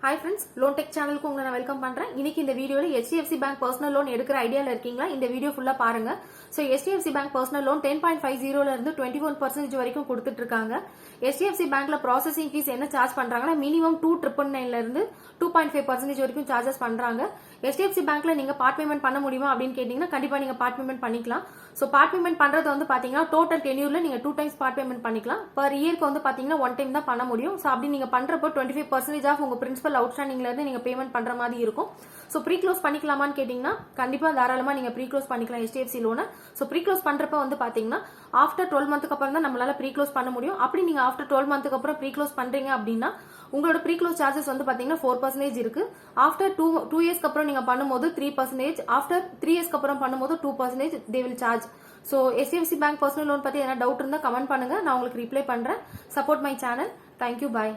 Hi friends, Loan Tech channel ku unga na welcome பண்றேன். இன்னைக்கு இந்த வீடியோல HDFC Bank personal loan எடுக்கிற ஐடியால இருக்கீங்களா? இந்த வீடியோ ஃபுல்லா பாருங்க. So HDFC Bank personal loan 10.50 ல இருந்து 21% வரைக்கும் கொடுத்துட்டு இருக்காங்க. HDFC Bankல processing fees என்ன சார்ஜ் பண்றாங்கன்னா மினிமம் 2.9 ல இருந்து 2.5% வரைக்கும் சார்ஜஸ் பண்றாங்க. HDFC Bankல நீங்க பார்ட் பேமெண்ட் பண்ண முடியுமா அப்படின்னு கேட்டீங்கன்னா கண்டிப்பா நீங்க பார்ட் பேமெண்ட் பண்ணிக்கலாம். சோ பார்ட் பேமெண்ட் பண்றது வந்து பாத்தீங்கன்னா டோட்டல் டென்யூர்ல நீங்க 2 டைம்ஸ் பார்ட் பேமெண்ட் பண்ணிக்கலாம். per இயருக்கு வந்து பாத்தீங்கன்னா 1 டைம் தான் பண்ண முடியும். சோ அப்படி நீங்க பண்றப்போ 25% ஆஃப் உங்க பிரின்சிபல் அவுட்ஸ்டாண்டிங்ல இருந்து நீங்க பேமெண்ட் பண்ற மாதிரி இருக்கும். சோ ப்ரீ க்ளோஸ் பண்ணிக்கலாமான்னு கேட்டீங்கன்னா கண்டிப்பா தாராளமா நீங்க ப்ரீ க்ளோஸ் பண்ணிக்கலாம் HDFC லோனை. சோ ப்ரீ க்ளோஸ் பண்றப்ப வந்து பாத்தீங்கன்னா ஆஃப்டர் 12 மந்த்க்கு அப்புறம் தான் நம்மளால ப்ரீ க்ளோஸ் பண்ண முடியும். அப்படி நீங்க ஆஃப்டர் 12 மந்த்க்கு அப்புறம் ப்ரீ க்ளோஸ் பண்றீங்க அப்படின்னா உங்களோட ப்ரீ க்ளோஸ் சார்ஜஸ் வந்து பாத்தீங்கன்னா 4% இருக்கு. ஆஃப்டர் 2 இயர்ஸ்க்கு அப்புறம் நீங்க பண்ணும்போது 3%, ஆஃப்டர் 3 இயர்ஸ்க்கு அப்புறம் பண்ணும்போது 2% they will charge. So HDFC Bank personal loan பத்தி என்ன டவுட் இருந்தா கமெண்ட் பண்ணுங்க, நான் உங்களுக்கு ரிப்ளை பண்றேன். Support my channel. Thank you, bye.